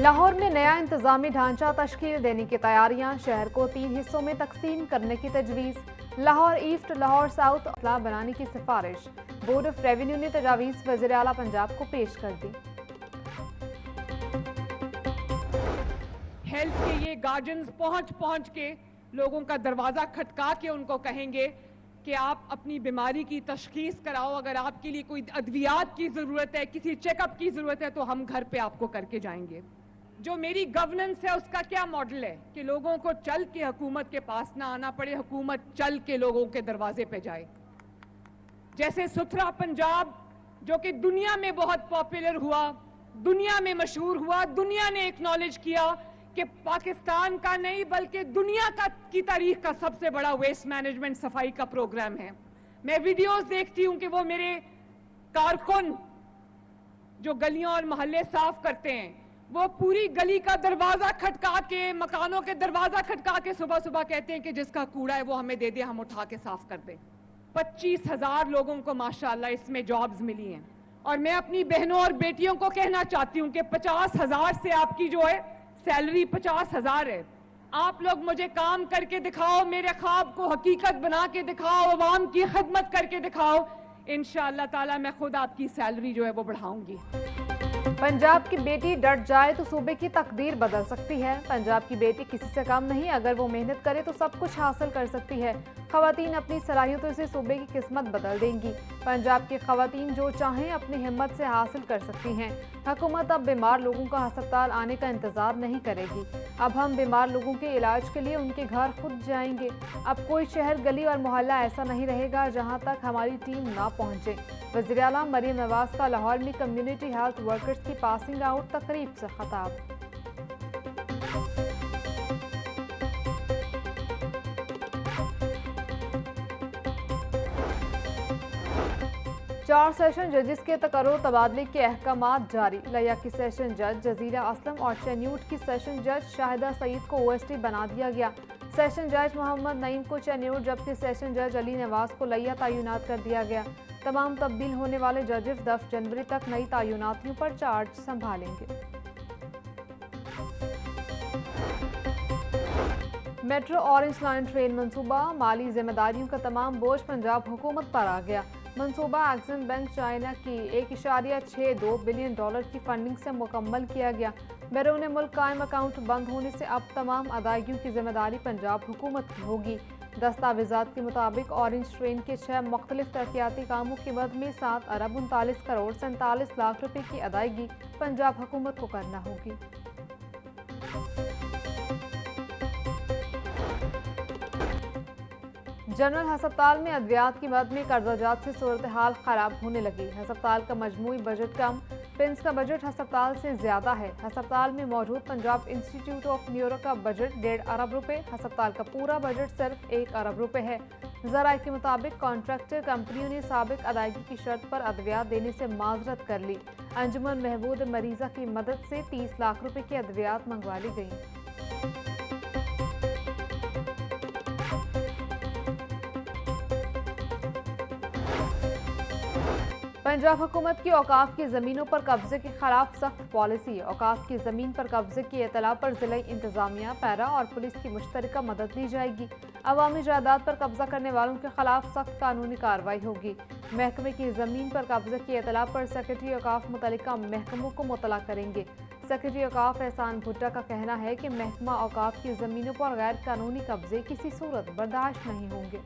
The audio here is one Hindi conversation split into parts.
लाहौर में नया इंतजामी ढांचा तश्कील देने की तैयारियां, शहर को 3 हिस्सों में तकसीम करने की तजवीज़, लाहौर ईस्ट लाहौर साउथ अतला बनाने की सिफारिश, बोर्ड ऑफ रेवेन्यू ने तजावीज़ वज़ीर आला पंजाब को पेश कर दी। हेल्थ के ये गार्जियंस पहुंच के लोगों का दरवाजा खटका के उनको कहेंगे कि आप अपनी बीमारी की तशखीस कराओ, अगर आपके लिए कोई अद्वियात की ज़रूरत है, किसी चेकअप की ज़रूरत है तो हम घर पे आपको करके जाएंगे। जो मेरी गवर्नेंस है उसका क्या मॉडल है कि लोगों को चल के हुकूमत के पास ना आना पड़े, हुकूमत चल के लोगों के दरवाजे पे जाए। जैसे सुथरा पंजाब जो कि दुनिया में बहुत पॉपुलर हुआ, दुनिया में मशहूर हुआ, दुनिया ने एक्नॉलेज किया कि पाकिस्तान का नहीं बल्कि दुनिया का की तारीख का सबसे बड़ा वेस्ट मैनेजमेंट सफाई का प्रोग्राम है। मैं वीडियोस देखती हूं कि वो मेरे कारकुन जो गलियों और मोहल्ले साफ करते हैं, वो पूरी गली का दरवाजा खटका के, मकानों के दरवाजा खटका के सुबह सुबह कहते हैं कि जिसका कूड़ा है वो हमें दे दे, हम उठा के साफ कर दें। 25,000 लोगों को माशाअल्लाह इसमें जॉब्स मिली हैं। और मैं अपनी बहनों और बेटियों को कहना चाहती हूं कि 50,000 से आपकी जो है सैलरी 50,000 है। आप लोग मुझे काम करके दिखाओ, मेरे ख्वाब को हकीकत बना के दिखाओ, अवाम की खिदमत करके दिखाओ, इंशाअल्लाह ताला मैं खुद आपकी सैलरी जो है वो बढ़ाऊंगी। पंजाब की बेटी डट जाए तो सूबे की तकदीर बदल सकती है। पंजाब की बेटी किसी से कम नहीं, अगर वो मेहनत करे तो सब कुछ हासिल कर सकती है। खवातीन अपनी सलाहियतों से सूबे की किस्मत बदल देंगी। पंजाब की खवातीन जो चाहें अपनी हिम्मत से हासिल कर सकती हैं। हुकूमत अब बीमार लोगों का अस्पताल आने का इंतज़ार नहीं करेगी। अब हम बीमार लोगों के इलाज के लिए उनके घर खुद जाएंगे। अब कोई शहर, गली और मोहल्ला ऐसा नहीं रहेगा जहाँ तक हमारी टीम ना पहुँचे। वज़ीर आला मरीम नवाज का लाहौर में कम्युनिटी हेल्थ वर्कर्स की पासिंग आउट तकरीब से खिताब। 4 सेशन जजेस के तकर्रो तबादले के अहकामात जारी। लिया की सेशन जज जजीरा असलम और चैन्यूट की सेशन जज शाहिदा सईद को OST बना दिया गया। सेशन जज मोहम्मद नईम को चैन्यूट, जबकि सेशन जज अली नवाज को लिया तयनात कर दिया गया। तमाम तब्दील होने वाले जजेस 10 जनवरी तक नई तयनातियों पर चार्ज संभालेंगे। मेट्रो ऑरेंज लाइन ट्रेन मंसूबा, माली जिम्मेदारियों का तमाम बोझ पंजाब हुकूमत पर आ गया। मंसूबा एक्सिम बैंक चाइना की $1.62 बिलियन की फंडिंग से मुकम्मल किया गया। बैरून मुल्क कायम अकाउंट बंद होने से अब तमाम अदायगियों की जिम्मेदारी पंजाब हुकूमत की होगी। दस्तावेजात के मुताबिक ऑरेंज ट्रेन के 6 मुख्तलिफ तरक्याती कामों के बद में 7 अरब 39 करोड़ 47 लाख रुपए की अदायगी पंजाब हुकूमत को करना होगी। जनरल हस्पताल में अद्वियात की मद में कर्जाजात से सूरत हाल खराब होने लगी। हस्पताल का मजमूई बजट कम, पिंस का बजट हस्पताल से ज्यादा है। हस्पताल में मौजूद पंजाब इंस्टीट्यूट ऑफ न्यूरो का बजट 1.5 अरब रुपए, हस्पताल का पूरा बजट सिर्फ 1 अरब रुपए है। ज़राए के मुताबिक कॉन्ट्रैक्टर कंपनियों ने साबिक अदायगी की शर्त पर अद्वियात देने से माजरत कर ली। अंजुमन महबूद मरीजा की मदद से 30 लाख रुपए की अद्वियात मंगवा ली गई। पंजाब हुकूमत की औकाफ की ज़मीनों पर कब्जे के खिलाफ सख्त पॉलिसी है। औकाफ की ज़मीन पर कब्जे की इतला पर जिला इंतजामिया, पैरा और पुलिस की मुश्तरका मदद ली जाएगी। अवामी जायदाद पर कब्जा करने वालों के खिलाफ सख्त कानूनी कार्रवाई होगी। महकमे की ज़मीन पर कब्जे की इतला पर सेक्रेटरी औकाफ मुतल्लिका महकमों को मुतला करेंगे। सेक्रेटरी औकाफ एहसान भुट्टा का कहना है कि महकमा औकाफ की ज़मीनों पर गैर कानूनी कब्जे किसी सूरत बर्दाश्त नहीं होंगे।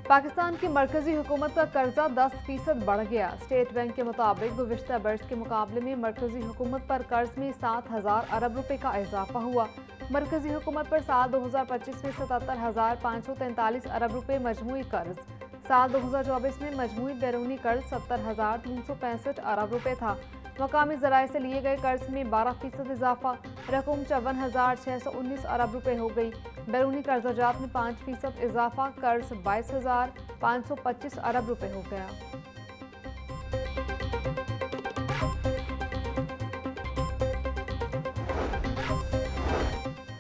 पाकिस्तान की मरकजी हुकूमत का कर्जा 10% बढ़ गया। स्टेट बैंक के मुताबिक गुज़िश्ता बरस के मुकाबले में मरकजी हुकूमत पर कर्ज में 7,000 अरब रुपए का इजाफा हुआ। मरकजी हुकूमत पर साल 2025 में 77,543 अरब रुपए मजमूई कर्ज, साल 2024 में मजमूई बैरूनी कर्ज 70,365 अरब रुपए था। मकामी ज़राए से लिए गए कर्ज में 12% इजाफा, रकम 54,619 अरब रुपए हो गई। बैरूनी कर्जाजात में 5% इजाफा, कर्ज 22,525 अरब रुपए हो गया।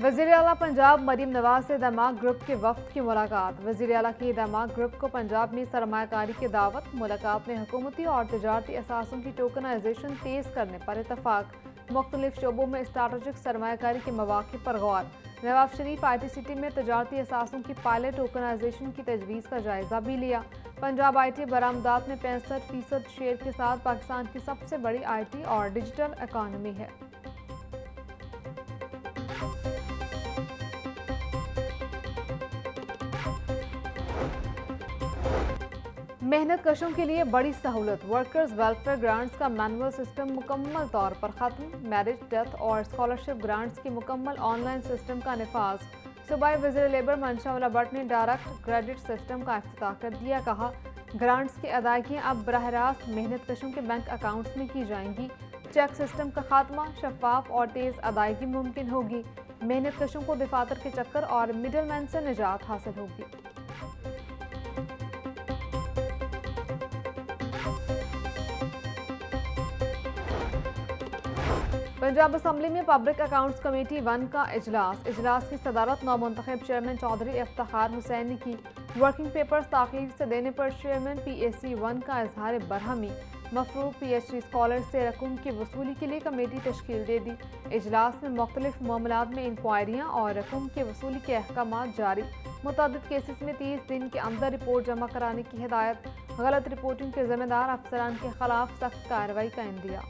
वज़ीर आला पंजाब मरीम नवाज से दामाद ग्रुप के वफ्द की मुलाकात। वज़ीर आला की दामाद ग्रुप को पंजाब में सरमायाकारी की दावत। मुलाकात में हुकूमती और तजारती असासों की टोकनाइजेशन तेज़ करने पर इतफाक। मुख्तलिफ शोबों में स्ट्रैटेजिक सरमायाकारी के मौक़े पर गौर। नवाब शरीफ ITCT में तजारती असासों की पायलट टोकनाइजेशन की तजवीज़ का जायजा भी लिया। पंजाब IT बरामदात में 65% शेयर के साथ पाकिस्तान की सबसे बड़ी IT और डिजिटल इकानमी है। मेहनत कशों के लिए बड़ी सहूलत। वर्कर्स वेलफेयर ग्रांट्स का मैनुअल सिस्टम मुकम्मल तौर पर खत्म। मैरिज, डेथ और स्कॉलरशिप ग्रांट्स की मुकम्मल ऑनलाइन सिस्टम का निफाज। सूबाई वज़ीर लेबर मंशाउल्ला भट्ट ने डायरेक्ट क्रेडिट सिस्टम का इफ्तिताह कर दिया। कहा, ग्रांट्स की अदायगियाँ अब बराह रास्त मेहनत कशों के बैंक अकाउंट्स में की जाएंगी। चेक सिस्टम का खात्मा, शफाफ और तेज़ अदायगी मुमकिन होगी। मेहनत कशों को दफातर के चक्कर और मिडलमैन से निजात हासिल होगी। पंजाब असम्बली में पब्लिक अकाउंट्स कमेटी 1 का इजलास की सदारत नौमुंतखब चेयरमैन चौधरी इफ्तिखार हुसैन ने की। वर्किंग पेपर्स ताखीर से देने पर चेयरमैन PAC 1 का इजहार बरहमी। मफरूग PhD स्कॉलर से रकूम की वसूली के लिए कमेटी तश्कील दे दी। इजलास में मुख्तलिफ मामलात में इंक्वायरियाँ और रकूम की वसूली के अहकामात जारी। मुतअद्दिद केसेस में 30 दिन के अंदर रिपोर्ट जमा कराने की हिदायत। गलत रिपोर्टिंग के जिम्मेदार अफसरान के खिलाफ सख्त कार्रवाई का इंदिया।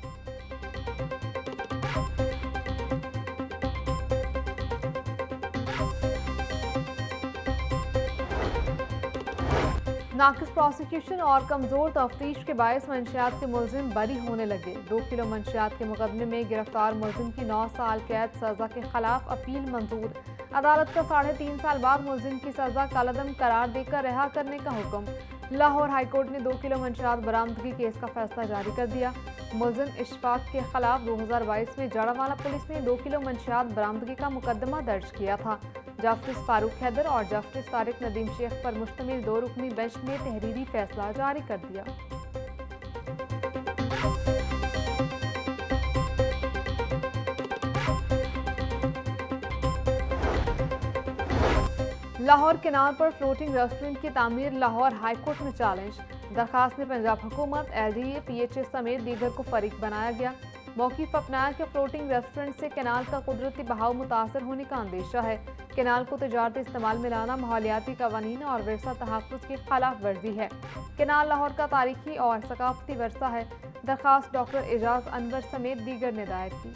नाकिस प्रोसिक्यूशन और कमजोर तफ्तीश के बायस मंशियात के मुलजिम बरी होने लगे। 2 किलो मंशियात के मुकदमे में गिरफ्तार मुलजिम की 9 साल कैद सजा के खिलाफ अपील मंजूर। अदालत का 3.5 साल बाद मुलजिम की सजा कालअदम करार देकर रिहा करने का हुक्म। लाहौर हाईकोर्ट ने 2 किलो मंशियात बरामदगी केस का फैसला जारी कर दिया। मुलजिम इशफाक के खिलाफ 2022 में जड़ावाला पुलिस ने 2 किलो मंशियात बरामदगी का मुकदमा दर्ज किया था। जस्टिस फारूक हैदर और जस्टिस तारिक नदीम शेख पर मुश्तमिल 2 रुकनी बेंच ने तहरीरी फैसला जारी कर दिया। लाहौर केनाल पर फ्लोटिंग रेस्टोरेंट की तामीर लाहौर हाईकोर्ट में चैलेंज। दरखास्त में पंजाब हुकूमत, LDA, PHS समेत दीगर को फरीक बनाया गया। मौक़िफ़ अपनाया कि फ्लोटिंग रेस्टोरेंट से केनाल का कुदरती बहाव मुतासर होने का अंदेशा है। केनाल को तजारती इस्तेमाल में लाना माहौलियाती कवानीन और विरसा तहफ़्फ़ुज़ की खिलाफ वर्जी है। केनाल लाहौर का तारीखी और सकाफती वर्सा है। दरखास्त डॉक्टर एजाज अनवर समेत दीगर ने दायर की।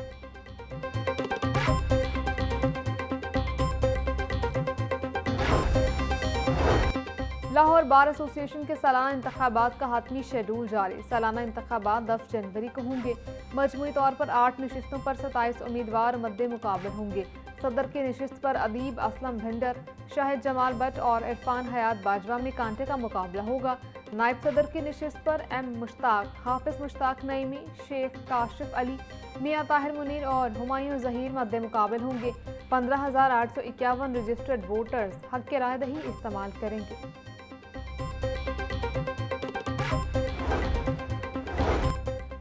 लाहौर बार एसोसिएशन के सालाना इंतखाबात का हतमी शेड्यूल जारी। सालाना इंतखाबात 10 जनवरी को होंगे। मजमूई तौर पर 8 नशिस्तों पर 27 उम्मीदवार मद्दे मुकाबल होंगे। सदर की नशिस्त पर अदीब असलम भिंडर, शाहिद जमाल भट्ट और इरफान हयात बाजवा में कांटे का मुकाबला होगा। नायब सदर की नशिस्त पर M मुश्ताक, हाफिज मुश्ताक नईमी, शेख काशिफ अली, मियाँ ताहिर मुनीर और हुमायूं जहीर मद्दे मुकाबल होंगे। 15,851 रजिस्टर्ड वोटर्स हक के राय दही इस्तेमाल करेंगे।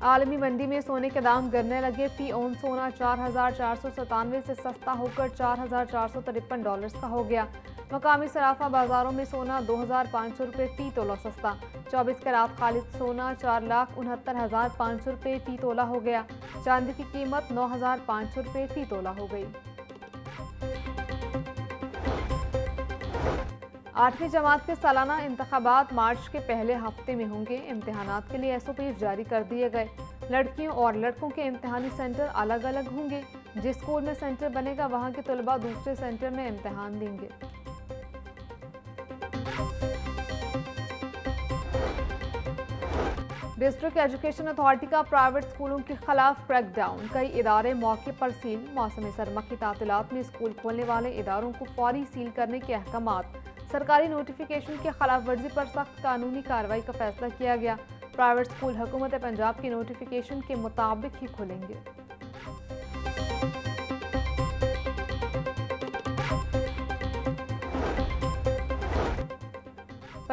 आलमी मंडी में सोने के दाम गिरने लगे। फी ओन सोना 4,497 से सस्ता होकर $4,453 का हो गया। मकामी सराफा बाजारों में सोना 2,500 रुपये फी तोला सस्ता। 24 कैरात खालिद सोना 4,69,500 रुपये फी तोला हो गया। चांदी की कीमत 9,500 रुपये फी तोला हो गई। 8वीं जमात के सालाना इंतखाबात मार्च के पहले हफ्ते में होंगे। इम्तिहानात के लिए SOPs जारी कर दिए गए। लड़कियों और लड़कों के इम्तिहानी सेंटर अलग अलग होंगे। जिस स्कूल में सेंटर बनेगा वहां के तलबा दूसरे सेंटर में इम्तिहान देंगे। डिस्ट्रिक्ट एजुकेशन अथॉरिटी का प्राइवेट स्कूलों के खिलाफ क्रैकडाउन। कई इदारे मौके पर सील। मौसम सरमा की तातीलात में स्कूल खोलने वाले इदारों को फौरी सील करने के अहकामात। सरकारी नोटिफिकेशन की खिलाफ वर्जी पर सख्त कानूनी कार्रवाई का फैसला किया गया। प्राइवेट स्कूल हुकूमत पंजाब के नोटिफिकेशन के मुताबिक ही खुलेंगे।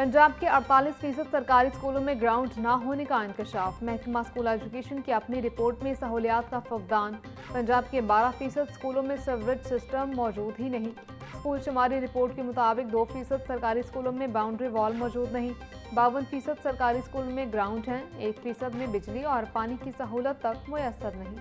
पंजाब के 48% सरकारी स्कूलों में ग्राउंड ना होने का इंकशाफ। महकमा स्कूल एजुकेशन की अपनी रिपोर्ट में सहूलियात का फुकदान। पंजाब के 12% स्कूलों में सीवरेज सिस्टम मौजूद ही नहीं। स्कूल शुमारी रिपोर्ट के मुताबिक 2% सरकारी स्कूलों में बाउंड्री वॉल मौजूद नहीं। 52% सरकारी स्कूलों में ग्राउंड हैं। 1% में बिजली और पानी की सहूलत तक मुयस्सर नहीं।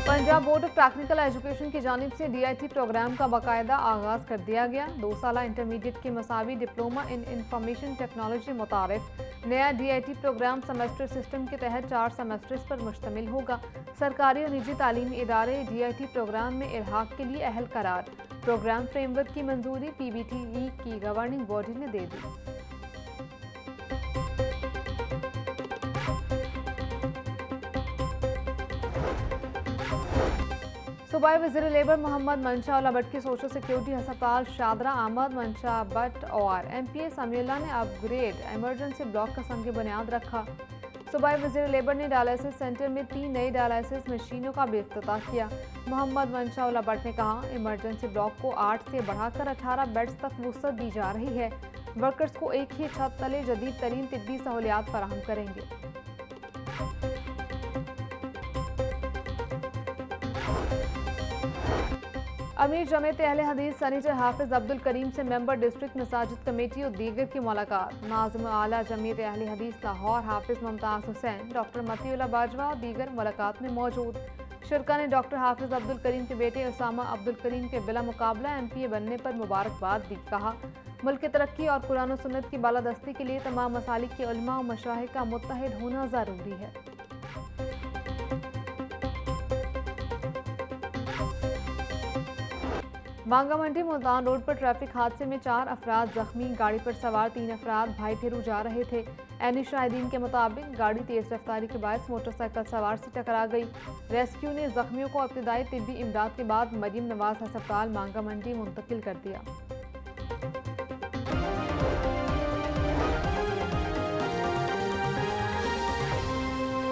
Punjab board of technical education की जानिब से DIT प्रोग्राम का बाकायदा आगाज़ कर दिया गया। 2 साला इंटरमीडिएट के मसावी डिप्लोमा इन इंफॉर्मेशन टेक्नोलॉजी मुतारिफ नया DIT प्रोग्राम सेमेस्टर सिस्टम के तहत 4 सेमेस्टर्स पर मुश्तमिल होगा। सरकारी और निजी तालीमी इदारे DIT प्रोग्राम में इल्हाक के लिए अहल करार। प्रोग्राम फ्रेमवर्क की मंजूरी PBTE की गवर्निंग बॉडी ने दे दी। सूबाई वज़ीर लेबर मोहम्मद मंशा भट्ट की सोशल सिक्योरिटी अस्पताल शादरा आमद मंशा भट्ट और MPA समीला ने अपग्रेड इमरजेंसी ब्लॉक का संग बुनियाद रखा। सूबाई वज़ीर लेबर ने डायलिसिस सेंटर में 3 नई डायलिसिस मशीनों का भी इफ्तिताह किया। मोहम्मद मंशा भट्ट ने कहा, इमरजेंसी ब्लॉक को 8 से बढ़ाकर 18 बेड्स तक वुसअत दी जा रही है। वर्कर्स को एक ही छत तले जदीद तरीन तिब्बी सहूलियात फराहम करेंगे। अमीर जमीयत अहले हदीस सनीचर हाफिज अब्दुल करीम से मेंबर डिस्ट्रिक्ट मसाजिद कमेटी और दीगर की मुलाकात। नाज़िम आला जमीयत अहले हदीस लाहौर हाफिज मुमताज़ हुसैन, डॉक्टर मतीउल्ला बाजवा और दीगर मुलाकात में मौजूद। शुरका ने डॉक्टर हाफिज अब्दुल करीम के बेटे उसामा अब्दुल करीम के बिला मुकाबला MPA बनने पर मुबारकबाद दी। कहा, मुल्क की तरक्की और कुरान और सुन्नत की बालादस्ती के लिए तमाम मसालिक के उलमा और मशाइख का मुत्तहिद होना ज़रूरी है। बांगा मंडी मुल्तान रोड पर ट्रैफिक हादसे में 4 अफराद जख्मी। गाड़ी पर सवार 3 अफराद भाई फिरू जा रहे थे। ऐनी शाहिदीन के मुताबिक गाड़ी तेज रफ्तारी के बायस मोटरसाइकिल सवार से टकरा गई। रेस्क्यू ने जख्मियों को इब्तिदाई तिब्बी इमदाद के बाद मरियम नवाज अस्पताल बांगा मंडी मुंतकिल कर दिया।